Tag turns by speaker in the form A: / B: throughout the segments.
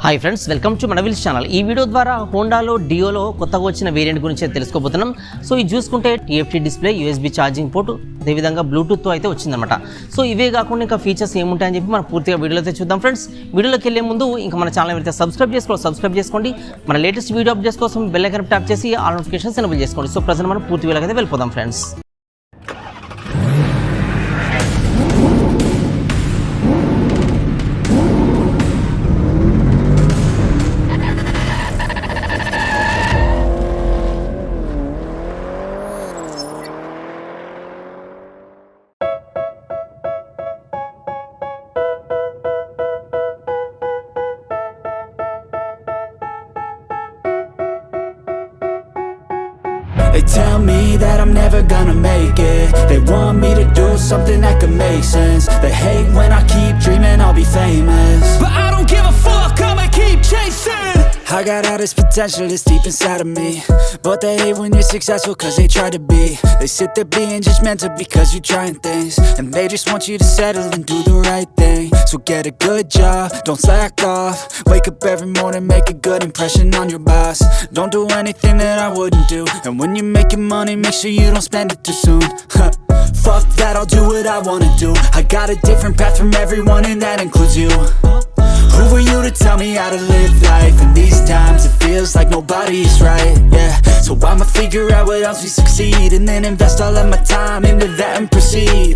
A: Hi friends, welcome to మనవిల్స్ channel. ఈ video ద్వారా హోండాలో డియోలో కొత్తగా వచ్చిన వేరియంట్ గురించి తెలుసుకోబోతున్నాం. సో ఇది చూసుకుంటే TFT display, USB charging port, అదేవిధంగా బ్లూటూత్తో అయితే వచ్చిందన్నమాట. సో ఇవే కాకుండా ఇంకా ఫీచర్స్ ఏముంటాయని చెప్పి మనం పూర్తిగా వీడియోలో అయితే చూద్దాం. ఫ్రెండ్స్, వీడియోలోకి వెళ్ళే ముందు ఇంకా మన ఛానల్ అయితే సబ్స్క్రైబ్ చేసుకోండి. మన లేటెస్ట్ వీడియో అప్డేట్స్ కోసం బెల్ ఐకాన్ ట్యాప్ చేసి ఆల్ నోటిఫికేషన్స్ ఎనేబుల్ చేసుకోండి. సో ప్రజెంట్ మనం పూర్తి వీడియోకి అయితే వెళ్ళిపోదాం friends.
B: They tell me that I'm never gonna make it. They want me to do something that could make sense. They hate when I keep dreaming I'll be famous, but I don't give a fuck, I'ma keep chasing. I got all this potential that's deep inside of me, but they hate when you're successful cause they try to be. They sit there being judgmental because you're trying things, and they just want you to settle and do the right thing. So get a good job, don't slack off. Wake up every morning, make a good impression on your boss. Don't do anything that I wouldn't do, and when you're making money, make sure you don't spend it too soon. Fuck that, I'll do what I wanna do. I got a different path from everyone and that includes you. Who are you to tell me how to live life? In these times it feels like nobody's right, yeah. So I'ma figure out what else we succeed, and then invest all of my time into that and proceed.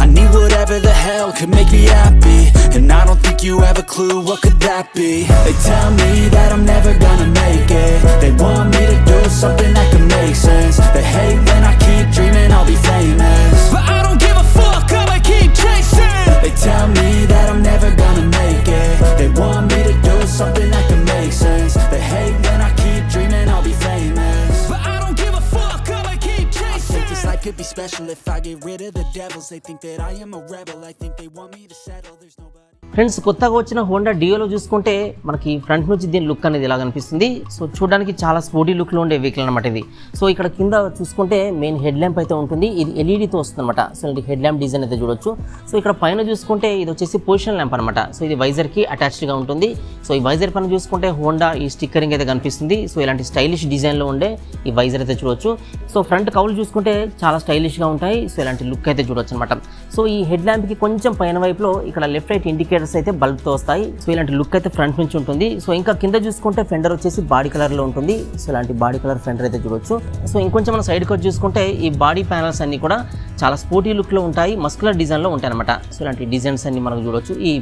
B: I need whatever the hell could make me happy, and I don't think you have a clue what could that be. They tell me that I'm never gonna make it. They want me to do something that could make sense. They hate when I keep dreaming I'll be famous, but I don't give a fuck, I'ma keep chasing. They tell me that I'm never gonna make it. They want me to do something that could make sense. They hate when I keep dreaming I'll be famous, but I don't give a fuck, I'ma keep chasing. I think this life could be special if I get rid of the devils. They think that I am a rebel, I think they want me to settle. There's nobody.
A: Friends, కొత్తగా వచ్చిన Honda డియోలో చూసుకుంటే మనకి front నుంచి దీని look అనేది ఇలా కనిపిస్తుంది. So చూడడానికి చాలా స్పోర్టీ లుక్లో ఉండే వెహికల్ అనమాట ఇది. సో ఇక్కడ కింద చూసుకుంటే మెయిన్ హెడ్ ల్యాంప్ అయితే ఉంటుంది. ఇది ఎల్ఈడితో వస్తుంది అనమాట. సో ఇది హెడ్ ల్యాంప్ డిజైన్ అయితే చూడొచ్చు. సో ఇక్కడ పైన చూసుకుంటే ఇది వచ్చేసి పొజిషన్ ల్యాంప్ అనమాట. సో ఇది వైజర్కి అటాచ్డ్గా ఉంటుంది. సో ఈ వైజర్ పైన చూసుకుంటే హోండా ఈ స్టిక్కరింగ్ అయితే కనిపిస్తుంది. సో ఇలాంటి స్టైలిష్ డిజైన్లో ఉండే ఈ వైజర్ అయితే చూడొచ్చు. సో ఫ్రంట్ కౌలు చూసుకుంటే చాలా స్టైలిష్గా ఉంటాయి. సో ఇలాంటి లుక్ అయితే చూడొచ్చు అనమాట. సో ఈ హెడ్ ల్యాంప్కి కొంచెం పైన వైపులో ఇక్కడ లెఫ్ట్ రైట్ ఇండికేటర్స్ అయితే బల్బ్తో వస్తాయి. సో ఇలాంటి లుక్ అయితే ఫ్రంట్ నుంచి ఉంటుంది. సో ఇంకా కింద చూసుకుంటే ఫెండర్ వచ్చేసి బాడీ కలర్లో ఉంటుంది. సో ఇలాంటి బాడీ కలర్ ఫెండర్ అయితే చూడొచ్చు. సో ఇంకొంచెం మనం సైడ్కి వచ్చి చూసుకుంటే ఈ బాడీ ప్యానల్స్ అన్ని కూడా చాలా స్పోర్టీ లుక్లో ఉంటాయి, మస్కులర్ డిజైన్లో ఉంటాయి అనమాట. సో ఇలాంటి డిజైన్స్ అన్ని మనకు చూడొచ్చు. ఈ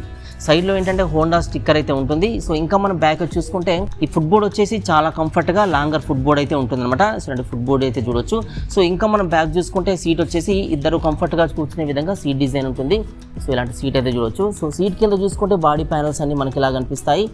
A: సైడ్లో ఏంటంటే హోండా స్టిక్కర్ అయితే ఉంటుంది. సో ఇంకా మనం బ్యాక్ వచ్చి చూసుకుంటే ఈ ఫుట్ బోర్డ్ వచ్చేసి చాలా కంఫర్ట్గా లాంగర్ ఫుట్ బోర్డ్ అయితే ఉంటుంది అనమాట. సో ఇలాంటి ఫుట్ బోర్డ్ అయితే చూడొచ్చు. సో ఇంకా మనం బ్యాక్ చూసుకుంటే సీట్ వచ్చేసి ఇద్దరు కంఫర్ట్గా కూర్చునే విధంగా సీట్ డిజైన్ ఉంటుంది. సో ఇలాంటి సీట్ అయితే చూడొచ్చు. సో సీట్ కింద చూసుకుంటే బాడీ ప్యానల్స్ అన్ని మనకి ఇలా కనిపిస్తాయి.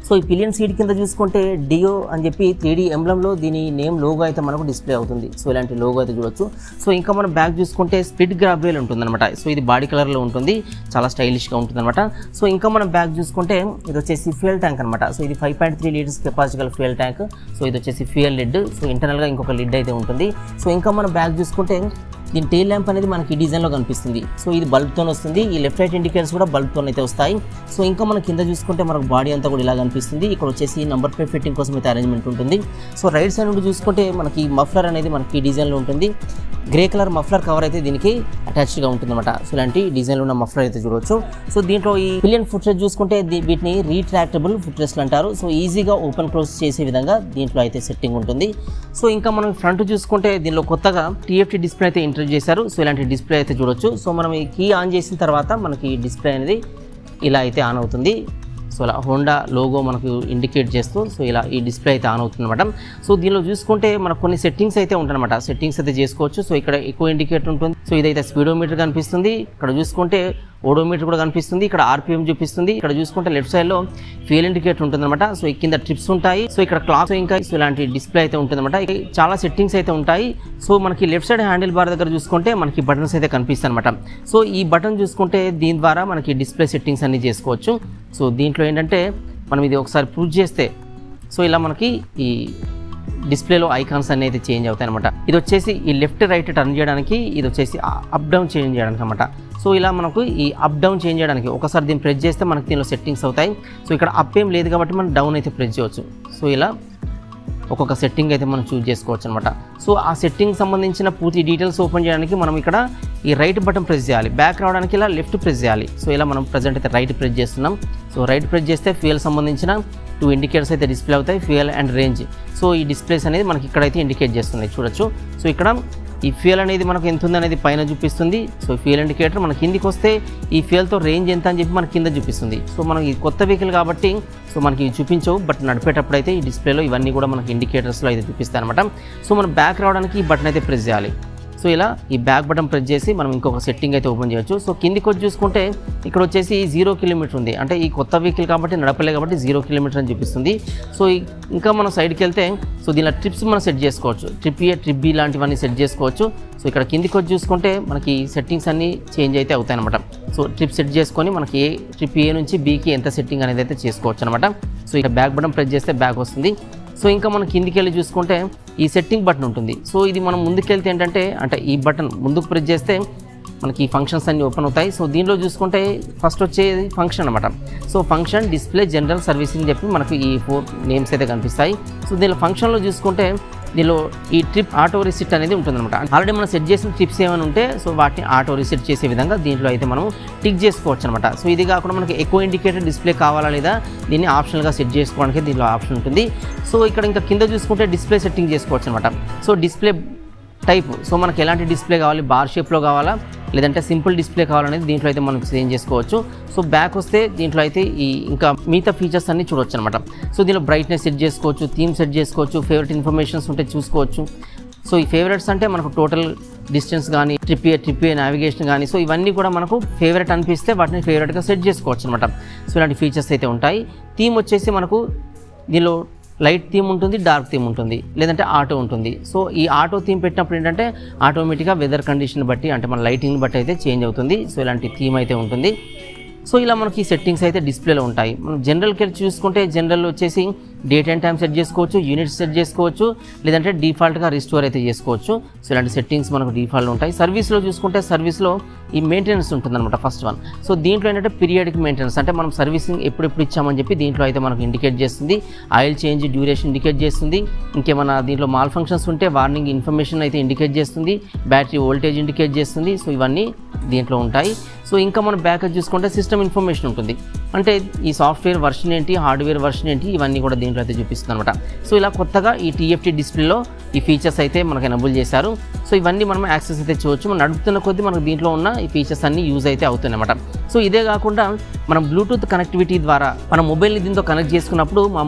A: సో ఈ పిలియన్ సీట్ కింద చూసుకుంటే డియో అని చెప్పి 3D ఎంబ్లంలో దీని నేమ్ లోగో అయితే మనకు డిస్ప్లే అవుతుంది. సో ఇలాంటి లోగో అయితే చూడొచ్చు. సో ఇంకా మనం బ్యాక్ చూసుకుంటే స్ప్లిట్ గ్రాబ్ రైల్ ఉంటుందన్నమాట. సో ఇది బాడీ కలర్లో ఉంటుంది, చాలా స్టైలిష్గా ఉంటుందన్నమాట. సో ఇంకా మనం బ్యాక్ చూసుకుంటే ఇది వచ్చేసి ఫ్యూయల్ ట్యాంక్ అనమాట. సో ఇది 5.3 లీటర్స్ కెపాసిటీ గల ఫ్యూయల్ ట్యాంక్. సో ఇది వచ్చేసి ఫ్యూయల్ లిడ్. సో ఇంటర్నల్గా ఇంకొక లిడ్ అయితే ఉంటుంది. సో ఇంకా మనం బ్యాక్ చూసుకుంటే దీని టెయిల్ ల్యాంప్ అనేది మనకి ఈ డిజైన్లో కనిపిస్తుంది. సో ఇది బల్బ్తో వస్తుంది. ఈ లెఫ్ట్ రైట్ ఇండికేటర్స్ కూడా బల్బ్తో అయితే వస్తాయి. సో ఇంకా మనం కింద చూసుకుంటే మనకు బాడీ అంతా కూడా ఇలా కనిపిస్తుంది. ఇక్కడ వచ్చేసి నంబర్ ప్లేట్ ఫిట్టింగ్ కోసం అయితే అరేంజ్మెంట్ ఉంటుంది. సో రైట్ సైడ్ నుండి చూసుకుంటే మనకి మఫ్లర్ అనేది మనకి ఈ డిజైన్లో ఉంటుంది. గ్రే కలర్ మఫ్లర్ కవర్ అయితే దీనికి అటాచ్డ్గా ఉంటుంది అనమాట. సో ఇలాంటి డిజైన్లో ఉన్న మఫ్లర్ అయితే చూడవచ్చు. సో దీంట్లో ఈ పిలియన్ ఫుట్ రెస్ట్ చూసుకుంటే వీటిని రీట్రాక్టబుల్ ఫుట్ రెస్ట్లు అంటారు. సో ఈజీగా ఓపెన్ క్లోజ్ చేసే విధంగా దీంట్లో అయితే సెట్టింగ్ ఉంటుంది. సో ఇంకా మనం ఫ్రంట్ చూసుకుంటే దీనిలో కొత్తగా టీఎఫ్టీ డిస్ప్లే అయితే ఇంట్రడ్యూస్ చేశారు. సో ఇలాంటి డిస్ప్లే అయితే చూడొచ్చు. సో మనం ఈ కీ ఆన్ చేసిన తర్వాత మనకి డిస్ప్లే అనేది ఇలా అయితే ఆన్ అవుతుంది. సో ఇలా హోండా లోగో మనకు ఇండికేట్ చేస్తూ సో ఇలా ఈ డిస్ప్లే అయితే ఆన్ అవుతుంది అనమాట. సో దీనిలో చూసుకుంటే మనకు కొన్ని సెట్టింగ్స్ అయితే ఉంటాయన్నమాట. సెట్టింగ్స్ అయితే చేసుకోవచ్చు. సో ఇక్కడ ఎక్కువ ఇండికేటర్ ఉంటుంది. సో ఇదైతే స్పీడోమీటర్ కనిపిస్తుంది. ఇక్కడ చూసుకుంటే ఓడోమీటర్ కూడా కనిపిస్తుంది. ఇక్కడ ఆర్పిఎం చూపిస్తుంది. ఇక్కడ చూసుకుంటే లెఫ్ట్ సైడ్లో ఫ్యూయల్ ఇండికేటర్ ఉంటుందన్నమాట. సో కింద ట్రిప్స్ ఉంటాయి. సో ఇక్కడ క్లాక్ ఇంకా సో ఇలాంటి డిస్ప్లే అయితే ఉంటుందన్నమాట. చాలా సెట్టింగ్స్ అయితే ఉంటాయి. సో మనకి లెఫ్ట్ సైడ్ హ్యాండిల్ బార్ దగ్గర చూసుకుంటే మనకి బటన్స్ అయితే కనిపిస్తాయి అనమాట. సో ఈ బటన్ చూసుకుంటే దీని ద్వారా మనకి డిస్ప్లే సెట్టింగ్స్ అన్ని చేసుకోవచ్చు. సో దీంట్లో ఏంటంటే మనం ఇది ఒకసారి పూజ్ చేస్తే సో ఇలా మనకి ఈ డిస్ప్లేలో ఐకాన్స్ అన్ని అయితే చేంజ్ అవుతాయి అనమాట. ఇది వచ్చేసి ఈ లెఫ్ట్ రైట్ టర్న్ చేయడానికి, ఇది వచ్చేసి అప్ డౌన్ చేంజ్ చేయడానికి అనమాట. సో ఇలా మనకు ఈ అప్ డౌన్ చేంజ్ చేయడానికి ఒకసారి దీన్ని ప్రెస్ చేస్తే మనకి దీనిలో సెట్టింగ్స్ అవుతాయి. సో ఇక్కడ అప్ ఏం లేదు కాబట్టి మనం డౌన్ అయితే ప్రెస్ చేయవచ్చు. సో ఇలా ఒక్కొక్క సెట్టింగ్ అయితే మనం చూస్ చేసుకోవచ్చు అనమాట. సో ఆ సెట్టింగ్ సంబంధించిన పూర్తి డీటెయిల్స్ ఓపెన్ చేయడానికి మనం ఇక్కడ ఈ రైట్ బటన్ ప్రెస్ చేయాలి. బ్యాక్ రావడానికి ఇలా లెఫ్ట్ ప్రెస్ చేయాలి. సో ఇలా మనం ప్రజెంట్ అయితే రైట్ ప్రెస్ చేస్తున్నాం. సో రైట్ ప్రెస్ చేస్తే ఫ్యూయల్ సంబంధించిన 2 ఇండికేటర్స్ అయితే డిస్ప్లే అవుతాయి, ఫ్యూయల్ అండ్ రేంజ్. సో ఈ డిస్ప్లేస్ అనేది మనకి ఇక్కడైతే ఇండికేట్ చేస్తుంది చూడొచ్చు. సో ఇక్కడ ఈ ఫ్యూయల్ అనేది మనకు ఎంత ఉంది అనేది పైన చూపిస్తుంది. సో ఫ్యూయల్ ఇండికేటర్ మన కిందికి వస్తే ఈ ఫ్యూయల్తో రేంజ్ ఎంత అని చెప్పి మనకి కింద చూపిస్తుంది. సో మనకి కొత్త వెహికల్ కాబట్టి సో మనకి ఇవి చూపించవు, బట్ నడిపేటప్పుడు అయితే ఈ డిస్ప్లేలో ఇవన్నీ కూడా మనకి ఇండికేటర్స్లో అయితే చూపిస్తాయి అనమాట. సో మనం బ్యాక్ రావడానికి ఈ బటన్ అయితే ప్రెస్ చేయాలి. సో ఇలా ఈ బ్యాక్ బటన్ ప్రెస్ చేసి మనం ఇంకొక సెట్టింగ్ అయితే ఓపెన్ చేయొచ్చు. సో కిందికి వచ్చి చూసుకుంటే ఇక్కడ వచ్చేసి 0 కిలోమీటర్ ఉంది, అంటే ఈ కొత్త వెహికల్ కాబట్టి నడపలే కాబట్టి 0 కిలోమీటర్ అని చూపిస్తుంది. సో ఇంకా మనం సైడ్కి వెళ్తే సో దీనిలో ట్రిప్స్ మనం సెట్ చేసుకోవచ్చు, ట్రిప్ ఏ ట్రిప్ బి లాంటివన్నీ సెట్ చేసుకోవచ్చు. సో ఇక్కడ కిందికి వచ్చి చూసుకుంటే మనకి సెట్టింగ్స్ అన్నీ చేంజ్ అయితే అవుతాయి అనమాట. సో ట్రిప్ సెట్ చేసుకొని మనకి ట్రిప్ ఏ నుంచి బికి ఎంత సెట్టింగ్ అనేది అయితే చేసుకోవచ్చు అనమాట. సో ఇక్కడ బ్యాక్ బటన్ ప్రెస్ చేస్తే బ్యాక్ వస్తుంది. సో ఇంకా మనం కిందికి వెళ్ళి చూసుకుంటే ఈ సెట్టింగ్ బటన్ ఉంటుంది. సో ఇది మనం ముందుకెళ్తే ఏంటంటే ఈ బటన్ ముందుకు ప్రెస్ చేస్తే మనకి ఈ ఫంక్షన్స్ అన్నీ ఓపెన్ అవుతాయి. సో దీనిలో చూసుకుంటే ఫస్ట్ వచ్చేది ఫంక్షన్ అనమాట. So function, display, general, servicing చెప్పి మనకు ఈ 4 నేమ్స్ అయితే కనిపిస్తాయి. సో దీనిలో ఫంక్షన్లో చూసుకుంటే దీనిలో ఈ ట్రిప్ ఆటో రిసిట్ అనేది ఉంటుందన్నమాట. ఆల్రెడీ మనం సెట్ చేసిన ట్రిప్స్ ఏమైనా ఉంటే సో వాటిని ఆటో రిసిట్ చేసే విధంగా దీంట్లో అయితే మనం టిక్ చేసుకోవచ్చు అనమాట. సో ఇది కాకుండా మనకి ఎక్కువ ఇండికేటర్ డిస్ప్లే కావాలా లేదా దీన్ని ఆప్షనల్గా సెట్ చేసుకోవడానికి దీనిలో ఆప్షన్ ఉంటుంది. సో ఇక్కడ ఇంకా కింద చూసుకుంటే డిస్ప్లే సెట్టింగ్ చేసుకోవచ్చు అనమాట. సో డిస్ప్లే టైప్, సో మనకి ఎలాంటి డిస్ప్లే కావాలి, బార్ షేప్లో కావాలా లేదంటే సింపుల్ డిస్ప్లే కావాలనేది దీంట్లో అయితే మనం చేంజ్ చేసుకోవచ్చు. సో బ్యాక్ వస్తే దీంట్లో అయితే ఈ ఇంకా మిగతా ఫీచర్స్ అన్నీ చూడవచ్చు అనమాట. సో దీనిలో బ్రైట్నెస్ సెట్ చేసుకోవచ్చు, థీమ్ సెట్ చేసుకోవచ్చు, ఫేవరెట్ ఇన్ఫర్మేషన్స్ ఉంటే చూసుకోవచ్చు. సో ఈ ఫేవరెట్స్ అంటే మనకు టోటల్ డిస్టెన్స్ కానీ ట్రిప్ ఏ నావిగేషన్ కానీ సో ఇవన్నీ కూడా మనకు ఫేవరెట్ అనిపిస్తే వాటిని ఫేవరెట్గా సెట్ చేసుకోవచ్చు అనమాట. సో ఇలాంటి ఫీచర్స్ అయితే ఉంటాయి. థీమ్ వచ్చేసి మనకు దీనిలో లైట్ థీమ్ ఉంటుంది, డార్క్ థీమ్ ఉంటుంది, లేదంటే ఆటో ఉంటుంది. సో ఈ ఆటో థీమ్ పెట్టినప్పుడు ఏంటంటే ఆటోమేటిక్గా వెదర్ కండిషన్ బట్టి అంటే మన లైటింగ్ బట్టి అయితే చేంజ్ అవుతుంది. సో ఇలాంటి థీమ్ అయితే ఉంటుంది. సో ఇలా మనకి సెట్టింగ్స్ అయితే డిస్ప్లేలో ఉంటాయి. మనం జనరల్కి చూసుకుంటే జనరల్ వచ్చేసి డేట్ అండ్ టైం సెట్ చేసుకోవచ్చు, యూనిట్స్ సెట్ చేసుకోవచ్చు, లేదంటే డిఫాల్ట్గా రిస్టోర్ అయితే చేసుకోవచ్చు. సో ఇలాంటి సెట్టింగ్స్ మనకు డిఫాల్ట్ ఉంటాయి. సర్వీస్లో చూసుకుంటే సర్వీస్లో ఈ మెయింటెనెన్స్ ఉంటుందన్నమాట ఫస్ట్ వన్. సో దీంట్లో ఏంటంటే పీరియాడిక్ మెయింటెనెన్స్ అంటే మనం సర్వీసింగ్ ఎప్పుడెప్పుడు ఇచ్చామని చెప్పి దీంట్లో అయితే మనకు ఇండికేట్ చేస్తుంది. ఆయిల్ చేంజ్ డ్యూరేషన్ ఇండికేట్ చేస్తుంది. ఇంకేమైనా దీంట్లో మాల్ ఫంక్షన్స్ ఉంటే వార్నింగ్ ఇన్ఫర్మేషన్ అయితే ఇండికేట్ చేస్తుంది. బ్యాటరీ వోల్టేజ్ ఇండికేట్ చేస్తుంది. సో ఇవన్నీ దీంట్లో ఉంటాయి. సో ఇంకా మనం బ్యాకప్ చూసుకుంటే సిస్టమ్ ఇన్ఫర్మేషన్ ఉంటుంది, అంటే ఈ సాఫ్ట్వేర్ వర్షన్ ఏంటి, హార్డ్వేర్ వర్షన్ ఏంటి, ఇవన్నీ కూడా దీంట్లో అయితే చూపిస్తుంది అనమాట. సో ఇలా కొత్తగా ఈ TFT డిస్ప్లేలో ఈ ఫీచర్స్ అయితే మనకు ఎనబుల్ చేశారు. సో ఇవన్నీ మనం యాక్సెస్ అయితే చేయవచ్చు. మనం నడుపుతున్న కొద్దీ మనకు దీంట్లో ఉన్న ఈ ఫీచర్స్ అన్నీ యూజ్ అయితే అవుతున్నాయి అన్నమాట. సో ఇదే కాకుండా మనం బ్లూటూత్ కనెక్టివిటీ ద్వారా మన మొబైల్ని దీంతో కనెక్ట్ చేసుకున్నప్పుడు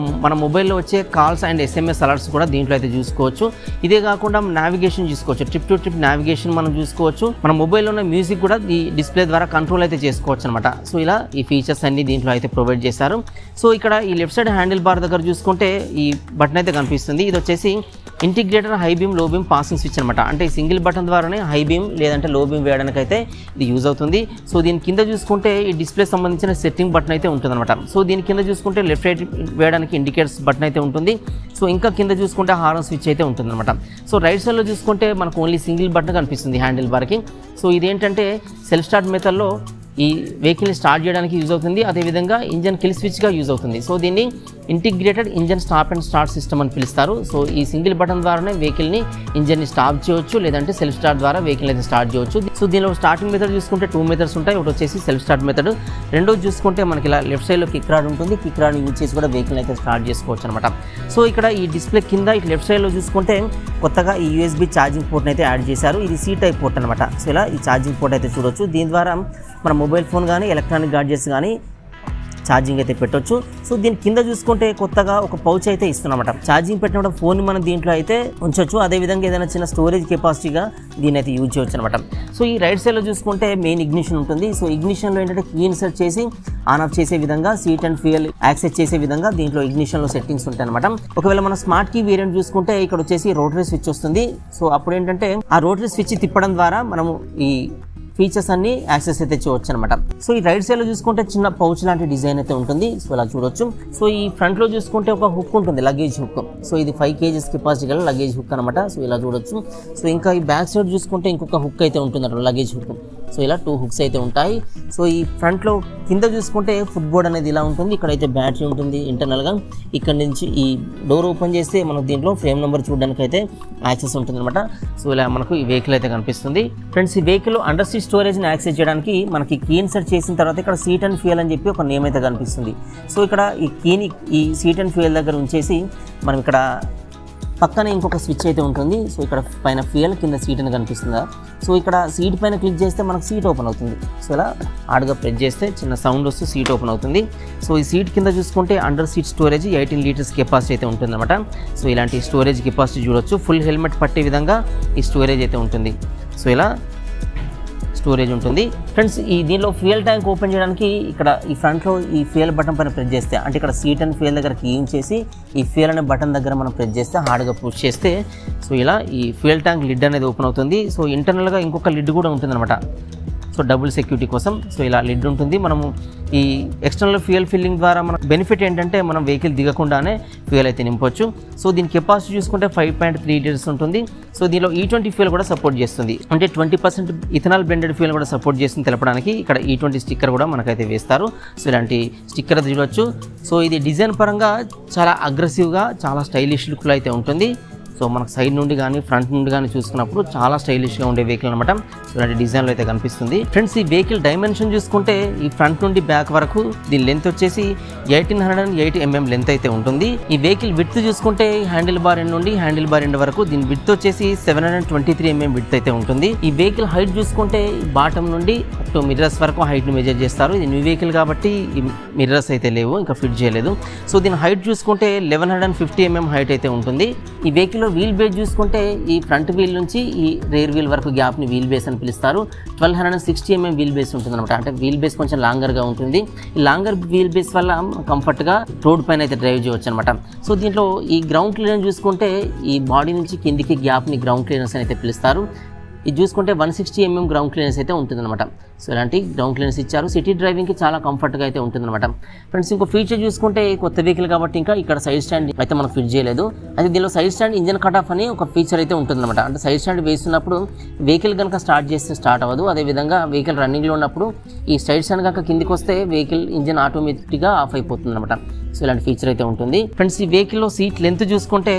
A: మన మొబైల్లో వచ్చే కాల్స్ అండ్ SMS అలర్ట్స్ కూడా దీంట్లో అయితే చూసుకోవచ్చు. ఇదే కాకుండా నావిగేషన్ చూసుకోవచ్చు, ట్రిప్ టు ట్రిప్ నావిగేషన్ మనం చూసుకోవచ్చు. మన మొబైల్లో ఉన్న మ్యూజిక్ కూడా ఈ డిస్ప్లే ద్వారా కంట్రోల్ అయితే చేసుకోవచ్చు అనమాట. సో ఇలా ఈ ఫీచర్స్ అన్ని దీంట్లో అయితే ప్రొవైడ్ చేశారు. సో ఇక్కడ ఈ లెఫ్ట్ సైడ్ హ్యాండిల్ బార్ దగ్గర చూసుకుంటే ఈ బటన్ అయితే కనిపిస్తుంది. ఇది వచ్చేసి ఇంటిగ్రేటర్ హై బీమ్ లో బీమ్ పాసింగ్ స్విచ్ అనమాట. అంటే ఈ సింగిల్ బటన్ ద్వారానే హై బీమ్ లేదంటే లో బీమ్ వేయడానికి అయితే ఇది యూజ్ అవుతుంది. సో దీని కింద చూసుకుంటే ఈ డిస్ప్లే సంబంధించిన సెట్టింగ్ బటన్ అయితే ఉంటుందన్నమాట. సో దీని కింద చూసుకుంటే లెఫ్ట్ రైట్ వేయడానికి ఇండికేటర్స్ బటన్ అయితే ఉంటుంది. సో ఇంకా కింద చూసుకుంటే హార్న్ స్విచ్ అయితే ఉంటుందన్నమాట. సో రైట్ సైడ్లో చూసుకుంటే మనకు ఓన్లీ సింగిల్ బటన్ కనిపిస్తుంది హ్యాండిల్ బార్కి. సో ఇదేంటంటే సెల్ఫ్ స్టార్ట్ మెథడ్లో ఈ వెహికల్ని స్టార్ట్ చేయడానికి యూజ్ అవుతుంది. అదేవిధంగా ఇంజన్ కిల్ స్విచ్గా యూజ్ అవుతుంది. సో దీన్ని integrated engine stop and start system అని పిలుస్తారు. సో ఈ సింగిల్ బటన్ ద్వారానే వెహికల్ని ఇంజన్ని స్టాప్ చేయవచ్చు, లేదంటే సెల్ఫ్ స్టార్ట్ ద్వారా వెహికల్ అయితే స్టార్ట్ చేయవచ్చు. సో దీనిలో స్టార్టింగ్ మెథడ్ చూసుకుంటే 2 మెథడ్స్ ఉంటాయి. ఒకటి వచ్చేసి సెల్ఫ్ స్టార్ట్ మెథడ్, రెండోది చూసుకుంటే మనకి ఇలా లెఫ్ట్ సైడ్లో కిక్ రాడ్ ఉంటుంది. కిక్ రాడ్ యూజ్ చేసి కూడా వెహికల్ అయితే స్టార్ట్ చేసుకోవచ్చు అనమాట. సో ఇక్కడ ఈ డిస్ప్లే కింద ఇటు లెఫ్ట్ సైడ్లో చూసుకుంటే కొత్తగా ఈ USB ఛార్జింగ్ పోర్ట్ని అయితే యాడ్ చేశారు. ఇది C టైప్ పోర్ట్ అనమాట. సో ఇలా ఈ ఛార్జింగ్ పోర్ట్ అయితే చూడొచ్చు. దీని ద్వారా మన మొబైల్ ఫోన్ కానీ ఎలక్ట్రానిక్ గాడ్జెట్స్ కానీ ఛార్జింగ్ అయితే పెట్టవచ్చు. సో దీని కింద చూసుకుంటే కొత్తగా ఒక పౌచ్ అయితే ఇస్తున్నమాట. ఛార్జింగ్ పెట్టినప్పుడు ఫోన్ మనం దీంట్లో అయితే ఉంచవచ్చు. అదేవిధంగా ఏదైనా చిన్న స్టోరేజ్ కెపాసిటీగా దీన్ని అయితే యూజ్ చేయవచ్చు అనమాట. సో ఈ రైట్ సైడ్లో చూసుకుంటే మెయిన్ ఇగ్నిషన్ ఉంటుంది. సో ఇగ్నిషన్లో ఏంటంటే కీ ఇన్సర్ట్ చేసి ఆన్ ఆఫ్ చేసే విధంగా, సీట్ అండ్ ఫ్యూయల్ యాక్సెస్ చేసే విధంగా దీంట్లో ఇగ్నిషన్లో సెట్టింగ్స్ ఉంటాయి అనమాట. ఒకవేళ మనం స్మార్ట్ కీ వేరియంట్ చూసుకుంటే ఇక్కడ వచ్చేసి రోటరీ స్విచ్ వస్తుంది. సో అప్పుడు ఏంటంటే ఆ రోటరీ స్విచ్ తిప్పడం ద్వారా మనము ఈ ఫీచర్స్ అన్ని యాక్సెస్ అయితే చేయవచ్చు అనమాట. సో ఈ రైట్ సైడ్ లో చూసుకుంటే చిన్న పౌచ్ లాంటి డిజైన్ అయితే ఉంటుంది. సో ఇలా చూడొచ్చు. సో ఈ ఫ్రంట్ లో చూసుకుంటే ఒక హుక్ ఉంటుంది, లగేజ్ హుక్. సో ఇది 5 kgs కెపాసిటీ గల లగేజ్ హుక్ అనమాట. సో ఇలా చూడొచ్చు. సో ఇంకా ఈ బ్యాక్ సైడ్ చూసుకుంటే ఇంకొక హుక్ అయితే ఉంటుంది అన్నమాట, లగేజ్ హుక్. సో ఇలా 2 హుక్స్ అయితే ఉంటాయి. సో ఈ ఫ్రంట్ లో కింద చూసుకుంటే ఫుట్ బోర్డ్ అనేది ఇలా ఉంటుంది. ఇక్కడైతే బ్యాటరీ ఉంటుంది ఇంటర్నల్ గా. ఇక్కడ నుంచి ఈ డోర్ ఓపెన్ చేస్తే మనకు దీంట్లో ఫ్రేమ్ నెంబర్ చూడడానికి అయితే యాక్సెస్ ఉంటుంది అనమాట. సో ఇలా మనకు ఈ వెహికల్ అయితే కనిపిస్తుంది. ఫ్రెండ్స్, ఈ వెహికల్ అండర్ సీట్ స్టోరేజ్ని యాక్సెస్ చేయడానికి మనకి కీ ఇన్సర్ట్ చేసిన తర్వాత ఇక్కడ సీట్ అండ్ ఫ్యూయల్ అని చెప్పి ఒక నేమ్ అయితే కనిపిస్తుంది. సో ఇక్కడ ఈ కీని ఈ సీట్ అండ్ ఫ్యూయల్ దగ్గర ఉంచేసి మనం ఇక్కడ పక్కనే ఇంకొక స్విచ్ అయితే ఉంటుంది. సో ఇక్కడ పైన ఫ్యూయల్, కింద సీట్ అని కనిపిస్తుందా. సో ఇక్కడ సీట్ పైన క్లిక్ చేస్తే మనకు సీట్ ఓపెన్ అవుతుంది. సో ఇలా హార్డ్గా ప్రెస్ చేస్తే చిన్న సౌండ్ వస్తూ సీట్ ఓపెన్ అవుతుంది. సో ఈ సీట్ కింద చూసుకుంటే under seat storage 18 litres capacity అయితే ఉంటుంది అనమాట. సో ఇలాంటి స్టోరేజ్ కెపాసిటీ చూడొచ్చు. ఫుల్ హెల్మెట్ పట్టే విధంగా ఈ స్టోరేజ్ అయితే ఉంటుంది. సో ఇలా స్టోరేజ్ ఉంటుంది. ఫ్రెండ్స్, ఈ దీనిలో ఫ్యూయల్ ట్యాంక్ ఓపెన్ చేయడానికి ఇక్కడ ఈ ఫ్రంట్లో ఈ ఫ్యూయల్ బటన్ పైన ప్రెస్ చేస్తే, అంటే ఇక్కడ సీట్ అండ్ ఫ్యూయల్ దగ్గర కీ చేసి ఈ ఫ్యూయల్ అనే బటన్ దగ్గర మనం ప్రెస్ చేస్తే, హార్డ్గా పుష్ చేస్తే సో ఇలా ఈ ఫ్యూయల్ ట్యాంక్ లిడ్ అనేది ఓపెన్ అవుతుంది. సో ఇంటర్నల్గా ఇంకొక లిడ్ కూడా ఉంటుంది అనమాట. సో డబుల్ సెక్యూరిటీ కోసం. సో ఇలా లిడ్ ఉంటుంది. మనము ఈ ఎక్స్టర్నల్ ఫ్యూయల్ ఫిల్లింగ్ ద్వారా మన బెనిఫిట్ ఏంటంటే మనం వెహికల్ దిగకుండానే ఫ్యూయల్ అయితే నింపొచ్చు. సో దీని కెపాసిటీ చూసుకుంటే 5.3 లీటర్స్ ఉంటుంది. సో దీనిలో E20 ఫ్యూయల్ కూడా సపోర్ట్ చేస్తుంది. అంటే 20% ఇథనాల్ బ్లెండెడ్ ఫ్యూయల్ కూడా సపోర్ట్ చేస్తుంది తెలపడానికి ఇక్కడ E20 స్టిక్కర్ కూడా మనకైతే వేస్తారు. సో ఇలాంటి స్టిక్కర్ చూడవచ్చు. సో ఇది డిజైన్ పరంగా చాలా అగ్రెసివ్గా, చాలా స్టైలిష్ లుక్లో అయితే ఉంటుంది. సో మనకు సైడ్ నుండి కానీ ఫ్రంట్ నుండి కానీ చూసుకున్నప్పుడు చాలా స్టైలిష్గా ఉండే వెహికల్ అనమాట. సో ఇలాంటి డిజైన్లో అయితే కనిపిస్తుంది. ఫ్రెండ్స్, ఈ వెహికల్ డైమెన్షన్ చూసుకుంటే ఈ ఫ్రంట్ నుండి బ్యాక్ వరకు దీని లెంత్ వచ్చేసి 1880 mm లెంత్ అయితే ఉంటుంది. ఈ వెహికల్ విడ్త్ చూసుకుంటే హ్యాండిల్ బార్ ఎండ్ నుండి హ్యాండిల్ బార్ ఎండ్ వరకు దీని విడ్త్ వచ్చేసి 723 mm విడ్త్ అయితే ఉంటుంది. ఈ వెహికల్ హైట్ చూసుకుంటే బాటమ్ నుండి అప్ టు మిర్రర్స్ వరకు హైట్ని మెజర్ చేస్తారు. ఇది న్యూ వెహికల్ కాబట్టి ఈ మిర్రర్స్ అయితే లేవు, ఇంకా ఫిట్ చేయలేదు. సో దీని హైట్ చూసుకుంటే 1150 mm హైట్ అయితే ఉంటుంది. ఈ వెహికల్ వీల్ బేస్ చూసుకుంటే ఈ ఫ్రంట్ వీల్ నుంచి ఈ రేర్ వీల్ వరకు గ్యాప్ని వీల్ బేస్ అని పిలుస్తారు. 1260 mm వీల్ బేస్ ఉంటుంది అనమాట. అంటే వీల్ బేస్ కొంచెం లాంగర్గా ఉంటుంది. ఈ లాంగర్ వీల్ బేస్ వల్ల కంఫర్ట్గా రోడ్ పైన అయితే డ్రైవ్ చేయవచ్చు అనమాట. సో దీంట్లో ఈ గ్రౌండ్ క్లియరెన్స్ చూసుకుంటే ఈ బాడీ నుంచి కిందికి గ్యాప్ని గ్రౌండ్ క్లియరెన్స్ అని అయితే పిలుస్తారు. ఇది చూసుకుంటే 160 mm గ్రౌండ్ క్లియరెన్స్ అయితే ఉంటుందన్నమాట. సో ఇలాంటి గ్రౌండ్ క్లియరెన్స్ ఇచ్చారు. సిటీ డ్రైవింగ్కి చాలా కంఫర్ట్గా అయితే ఉంటుందన్నమాట. ఫ్రెండ్స్, ఇంకో ఫీచర్ చూసుకుంటే కొత్త వెహికల్ కాబట్టి ఇంకా ఇక్కడ సైడ్ స్టాండ్ అయితే మనం ఫిట్ చేయలేదు. అయితే దీనిలో side stand engine cut off అని ఒక ఫీచర్ అయితే ఉంటుందన్నమాట. అంటే సైడ్ స్టాండ్ వేస్తున్నప్పుడు వెహికల్ కనుక స్టార్ట్ చేస్తే స్టార్ట్ అవ్వదు. అదేవిధంగా వెహికల్ రన్నింగ్లో ఉన్నప్పుడు ఈ సైడ్ స్టాండ్ కనుక కిందికి వస్తే వెహికల్ ఇంజన్ ఆటోమేటిక్గా ఆఫ్ అయిపోతుంది అనమాట. సో ఇలాంటి ఫీచర్ అయితే ఉంటుంది. ఫ్రెండ్స్, ఈ వెహికల్లో సీట్ లెంత్ చూసుకుంటే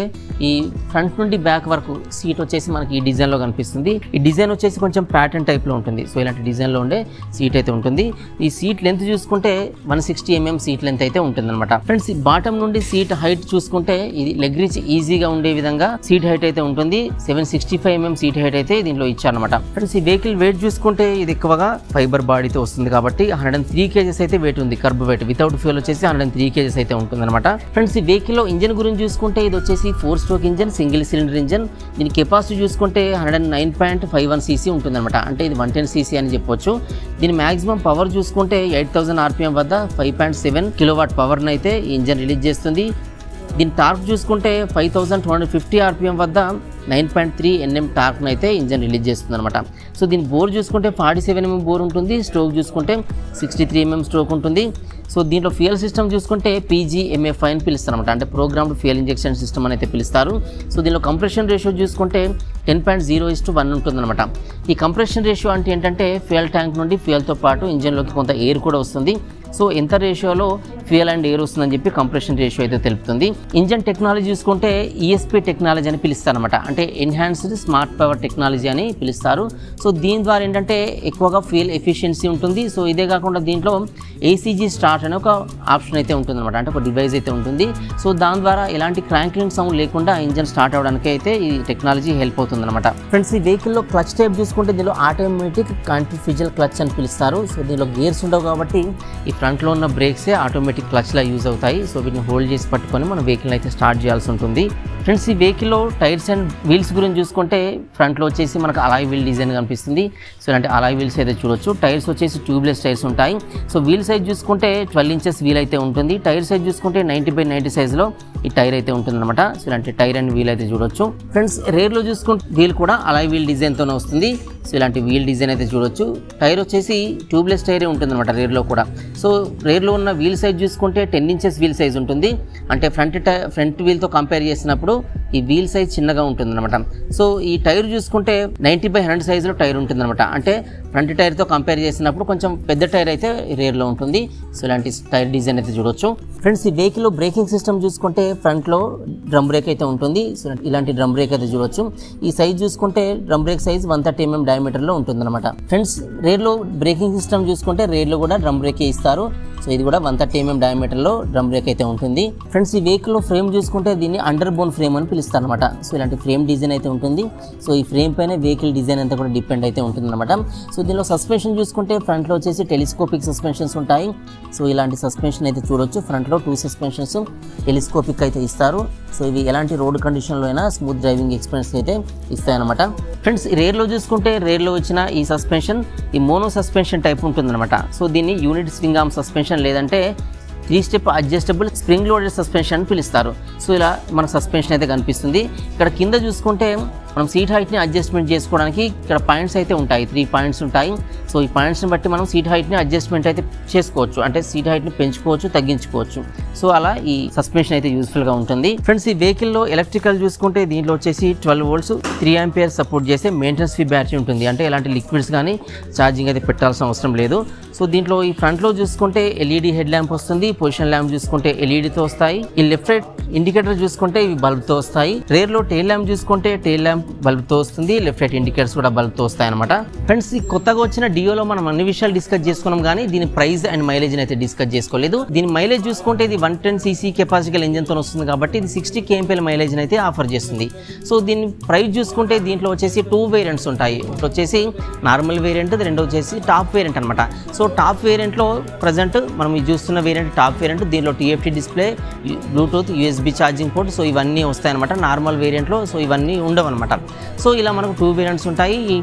A: ఈ ఫ్రంట్ నుండి బ్యాక్ వరకు సీట్ వచ్చేసి మనకి ఈ డిజైన్లో కనిపిస్తుంది. ఈ డిజైన్ వచ్చేసి కొంచెం ప్యాటర్న్ టైప్లో ఉంటుంది. సో ఇలాంటి డిజైన్లో ఉండే సీట్ అయితే ఉంటుంది. ఈ సీట్ లెంత్ చూసుకుంటే 160 mm సీట్ లెంత్ అయితే ఉంటుంది అనమాట. ఫ్రెండ్స్, ఈ బాటమ్ నుండి సీట్ హైట్ చూసుకుంటే ఇది లెగ్ రీచ్ ఈజీగా ఉండే విధంగా సీట్ హైట్ అయితే ఉంటుంది. 765 mm సీట్ హైట్ అయితే దీంట్లో ఇచ్చారనమాట. ఫ్రెండ్స్, ఈ వెహికల్ వెయిట్ చూసుకుంటే ఇది ఎక్కువగా ఫైబర్ బాడీతో వస్తుంది కాబట్టి 103 kgs అయితే వెయిట్ ఉంది. కర్బ్ వెయిట్ వితౌట్ ఫ్యూల్ వచ్చేసి 103 kgs అయితే ఉంటుందన్నమాట. ఫ్రెండ్స్, ఈ వెహికల్లో ఇంజన్ గురించి చూసుకుంటే ఇది వచ్చేసి 4 stroke engine, single cylinder engine. దీని కెపాసిటీ చూసుకుంటే 109.51 cc ఉంటుందన్నమాట. అంటే ఇది 110 cc అని చెప్పొచ్చు. దీని మ్యాక్సిమం పవర్ చూసుకుంటే 8000 RPM వద్ద 5.7 kW పవర్ని అయితే ఈ ఇంజన్ రిలీజ్ చేస్తుంది. దీని టార్క్ చూసుకుంటే 5250 RPM వద్ద 9.3 Nm టార్క్ను అయితే ఇంజన్ రిలీజ్ చేస్తుంది అనమాట. సో దీని బోర్ చూసుకుంటే 47 mm బోర్ ఉంటుంది. స్ట్రోక్ చూసుకుంటే 63 mm స్ట్రోక్ ఉంటుంది. సో దీంట్లో ఫ్యూయల్ సిస్టమ్ చూసుకుంటే PGMFI అని పిలుస్తారు అనమాట. అంటే ప్రోగ్రామ్డ్ ఫ్యూయల్ ఇంజెక్షన్ సిస్టమ్ అని అయితే పిలుస్తారు. సో దీనిలో కంప్రెషన్ రేషియో చూసుకుంటే 10.0:1 ఉంటుందన్నమాట. ఈ కంప్రెషన్ రేషియో అంటే ఏంటంటే ఫ్యూయల్ ట్యాంక్ నుండి ఫ్యూయల్తో పాటు ఇంజన్లోకి కొంత ఎయిర్ కూడా వస్తుంది. సో ఎంత రేషియోలో ఫ్యూయల్ అండ్ ఎయిర్ వస్తుందని చెప్పి కంప్రెషన్ రేషియో అయితే తెలుపుతుంది. ఇంజన్ టెక్నాలజీ చూసుకుంటే ESP టెక్నాలజీ అని పిలుస్తారు అనమాట. అంటే ఎన్హాన్స్డ్ స్మార్ట్ పవర్ టెక్నాలజీ అని పిలుస్తారు. సో దీని ద్వారా ఏంటంటే ఎక్కువగా ఫ్యూయల్ ఎఫిషియన్సీ ఉంటుంది. సో ఇదే కాకుండా దీంట్లో ACG స్టార్ట్ అనే ఒక ఆప్షన్ అయితే ఉంటుందన్నమాట. అంటే ఒక డివైస్ అయితే ఉంటుంది. సో దాని ద్వారా ఎలాంటి క్రాంక్లింగ్ సౌండ్ లేకుండా ఇంజన్ స్టార్ట్ అవ్వడానికి అయితే ఈ టెక్నాలజీ హెల్ప్ అవుతుంది అనమాట. ఫ్రెండ్స్, ఈ వెహికల్లో క్లచ్ టైప్ చూసుకుంటే దీనిలో ఆటోమేటిక్ కాంట్రిఫ్యూజల్ క్లచ్ అని పిలుస్తారు. సో దీనిలో గేర్స్ ఉండవు కాబట్టి ఈ ఫ్రంట్లో ఉన్న బ్రేక్సే ఆటోమేటిక్ ఆటోమేటిక్ క్లచ్లా యూజ్ అవుతాయి. సో వీటిని హోల్డ్ చేసి పట్టుకొని మనం వెహికల్ అయితే స్టార్ట్ చేయాల్సి ఉంటుంది. ఫ్రెండ్స్, ఈ వెహికల్లో టైర్స్ అండ్ వీల్స్ గురించి చూసుకుంటే ఫ్రంట్లో వచ్చేసి మనకు అలాయ్ వీల్ డిజైన్ కనిపిస్తుంది. సో ఇలాంటి అలాయ్ వీల్స్ అయితే చూడొచ్చు. టైర్స్ వచ్చేసి ట్యూబ్లెస్ టైర్స్ ఉంటాయి. సో వీల్ సైజ్ చూసుకుంటే 12 ఇంచెస్ వీల్ అయితే ఉంటుంది. టైర్ సైజ్ చూసుకుంటే 90/90 సైజులో ఈ టైర్ అయితే ఉంటుందన్నమాట. సో ఇలాంటి టైర్ అండ్ వీల్ అయితే చూడొచ్చు. ఫ్రెండ్స్, రేర్లో చూసుకుంటే వీల్ కూడా అలాయ్ వీల్ డిజైన్తోనే వస్తుంది. సో ఇలాంటి వీల్ డిజైన్ అయితే చూడొచ్చు. టైర్ వచ్చేసి ట్యూబ్లెస్ టైరే ఉంటుందన్నమాట రేర్లో కూడా. సో రేర్లో ఉన్న వీల్ సైజ్ చూసుకుంటే 10 ఇంచెస్ వీల్ సైజ్ ఉంటుంది. అంటే ఫ్రంట్ వీల్తో కంపేర్ చేసినప్పుడు ఈ వీల్ సైజ్ చిన్నగా ఉంటుందన్నమాట. సో ఈ టైర్ చూసుకుంటే 90/100 సైజులో టైర్ ఉంటుందన్నమాట. అంటే ఫ్రంట్ టైర్తో కంపేర్ చేసినప్పుడు కొంచెం పెద్ద టైర్ అయితే రేర్లో ఉంటుంది. సో ఇలాంటి టైర్ డిజైన్ అయితే చూడొచ్చు. ఫ్రెండ్స్, ఈ వెహికల్లో బ్రేకింగ్ సిస్టమ్ చూసుకుంటే ఫ్రంట్లో డ్రమ్ బ్రేక్ అయితే ఉంటుంది. సో ఇలాంటి డ్రమ్ బ్రేక్ అయితే చూడొచ్చు. ఈ సైజ్ చూసుకుంటే డ్రమ్ బ్రేక్ సైజ్ 130 mm డయామీటర్లో ఉంటుందన్నమాట. ఫ్రెండ్స్, రేర్లో బ్రేకింగ్ సిస్టమ్ చూసుకుంటే రేర్లో కూడా డ్రమ్ బ్రేకే ఇస్తారు. సో ఇది కూడా 130 mm డయామీటర్లో డ్రమ్ బ్రేక్ అయితే ఉంటుంది. ఫ్రెండ్స్, ఈ వెహికల్లో ఫ్రేమ్ చూసుకుంటే దీన్ని అండర్ బోన్ ఫ్రేమ్ అని పిలుస్తారు అనమాట. సో ఇలాంటి ఫ్రేమ్ డిజైన్ అయితే ఉంటుంది. సో ఈ ఫ్రేమ్ పైన వెహికల్ డిజైన్ అంతా కూడా డిపెండ్ అయితే ఉంటుంది అనమాట. సో దీనిలో సస్పెన్షన్ చూసుకుంటే ఫ్రంట్లో వచ్చేసి టెలిస్కోపిక్ సస్పెన్షన్స్ ఉంటాయి. సో ఇలాంటి సస్పెన్షన్ అయితే చూడొచ్చు. ఫ్రంట్లో 2 సస్పెన్షన్స్ టెలిస్కోపిక్ అయితే ఇస్తారు. సో ఇవి ఎలాంటి రోడ్ కండిషన్లో అయినా స్మూత్ డ్రైవింగ్ ఎక్స్పీరియన్స్ అయితే ఇస్తాయన్నమాట. ఫ్రెండ్స్, రేర్లో చూసుకుంటే రేర్లో వచ్చిన ఈ సస్పెన్షన్ ఈ మోనో సస్పెన్షన్ టైప్ ఉంటుందన్నమాట. సో దీన్ని యూనిట్ స్వింగ్ ఆర్మ్ సస్పెన్షన్ లేదంటే 3 step adjustable spring loaded suspension అని పిలుస్తారు. సో ఇలా మన సస్పెన్షన్ అయితే కనిపిస్తుంది. ఇక్కడ కింద చూసుకుంటే మనం సీట్ హైట్ని అడ్జస్ట్మెంట్ చేసుకోవడానికి ఇక్కడ పాయింట్స్ అయితే ఉంటాయి. 3 పాయింట్స్ ఉంటాయి. సో ఈ పాయింట్స్ని బట్టి మనం సీట్ హైట్ని అడ్జస్ట్మెంట్ అయితే చేసుకోవచ్చు. అంటే సీట్ హైట్ని పెంచుకోవచ్చు, తగ్గించుకోవచ్చు. సో అలా ఈ సస్పెన్షన్ అయితే యూస్ఫుల్గా ఉంటుంది. ఫ్రెండ్స్, ఈ వెహికల్లో ఎలక్ట్రికల్ చూసుకుంటే దీంట్లో వచ్చేసి 12 volts 3 amperes సపోర్ట్ చేసే మెయింటెనెన్స్ ఫ్రీ బ్యాటరీ ఉంటుంది. అంటే ఎలాంటి లిక్విడ్స్ కానీ ఛార్జింగ్ అయితే పెట్టాల్సిన అవసరం లేదు. సో దీంట్లో ఈ ఫ్రంట్లో చూసుకుంటే ఎల్ఈడి హెడ్ ల్యాంప్ వస్తుంది. పొజిషన్ ల్యాంప్ చూసుకుంటే ఎల్ఈడితో వస్తాయి. ఈ లెఫ్ట్ రైట్ ఇండికేటర్ చూసుకుంటే ఇవి బల్బ్తో వస్తాయి. రేర్లో టెయిల్ ల్యాంప్ చూసుకుంటే టెయిల్ ల్యాంప్ బల్బ్తో వస్తుంది. లెఫ్ట్ రైట్ ఇండికేటర్స్ కూడా బల్బ్తో వస్తాయి అనమాట. ఫ్రెండ్స్, ఈ కొత్తగా వచ్చిన డియోలో మనం అన్ని విషయాలు డిస్కస్ చేసుకున్నాం, కానీ దీని ప్రైస్ అండ్ మైలేజ్ అయితే డిస్కస్ చేసుకోలేదు. దీని మైలేజ్ చూసుకుంటే ఇది 110cc కెపాసిటీ ఇంజన్తో వస్తుంది కాబట్టి ఇది 60 kmpl మైలేజ్ అయితే ఆఫర్ చేస్తుంది. సో దీని ప్రైస్ చూసుకుంటే దీంట్లో వచ్చేసి 2 వేరియంట్స్ ఉంటాయి. ఒకటి వచ్చేసి నార్మల్ వేరియంట్, రెండో వచ్చేసి టాప్ వేరియంట్ అనమాట. సో టాప్ వేరియంట్లో ప్రజెంట్ మనం ఇది చూస్తున్న వేరియంట్ టాప్ వేరియంట్. దీనిలో TFT display, Bluetooth, USB charging port, so ఇవన్నీ వస్తాయన్నమాట. నార్మల్ వేరియంట్లో సో ఇవన్నీ ఉండవు అనమాట. సో ఇలా మనకు 2 వేరియంట్స్ ఉంటాయి. ఈ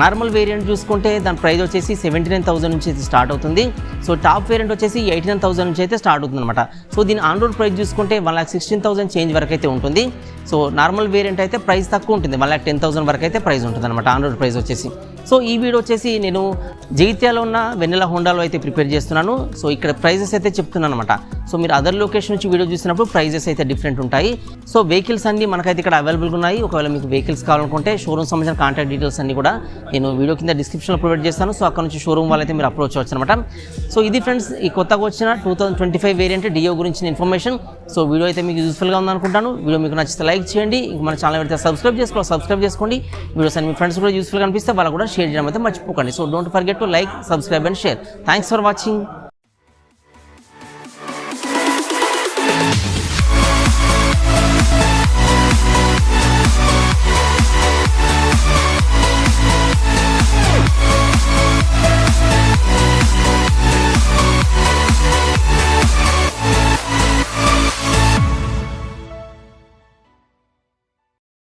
A: నార్మల్ వేరియంట్ చూసుకుంటే దాని ప్రైస్ వచ్చేసి 79,000 నుంచి అయితే స్టార్ట్ అవుతుంది. సో టాప్ వేరియంట్ వచ్చేసి 89,000 నుంచి అయితే స్టార్ట్ అవుతుంది అనమాట. సో దీని ఆన్ రోడ్ ప్రైస్ చూసుకుంటే 1,16,000 చేంజ్ వరకు అయితే ఉంటుంది. సో నార్మల్ వేరియంట్ అయితే ప్రైస్ తక్కువ ఉంటుంది, 1,10,000 వరకు అయితే ప్రైస్ ఉంటుంది అనమాట ఆన్ రోడ్ ప్రైస్ వచ్చేసి. సో ఈ వీడియో వచ్చేసి నేను జగిత్యాలలో ఉన్న వెన్నెల హోండాలో అయితే ప్రిపేర్ చేస్తున్నాను. సో ఇక్కడ ప్రైజెస్ అయితే చెప్తున్నాను అనమాట. సో మీరు అదర్ లొకేషన్ నుంచి వీడియో చూసినప్పుడు ప్రైజెస్ అయితే డిఫరెంట్ ఉంటాయి. సో వెహికల్స్ అన్ని మనకైతే ఇక్కడ అవైలబుల్గా ఉన్నాయి. ఒకవేళ మీకు వెహికల్స్ కావాలనుకుంటే షోరూమ్ సంబంధించిన కాంటాక్ట్ డీటెయిల్స్ అన్ని కూడా నేను వీడియో కింద డిస్క్రిప్షన్లో ప్రొవైడ్ చేస్తాను. సో అక్కడ నుంచి షోరూమ్ వాళ్ళైతే మీరు అప్రోచ్ అవ్వచ్చు అనమాట. సో ఇది ఫ్రెండ్స్ ఈ కొత్తగా వచ్చిన 2025 వేరియంట్ డియో గురించిన ఇన్ఫర్మేషన్. సో వీడియో అయితే మీకు యూస్ఫుల్గా ఉందనుకుంటాను. వీడియో మీకు నచ్చితే లైక్ చేయండి. మన ఛానల్ అయితే సబ్స్క్రైబ్ చేసుకోండి. వీడియోస్ అన్ని మీ ఫ్రెండ్స్ కూడా యూస్ఫుల్గా అనిపిస్తే వాళ్ళు కూడా షేర్ చేయడం అయితే మర్చిపోకండి. So don't forget to like, subscribe and share. Thanks for watching.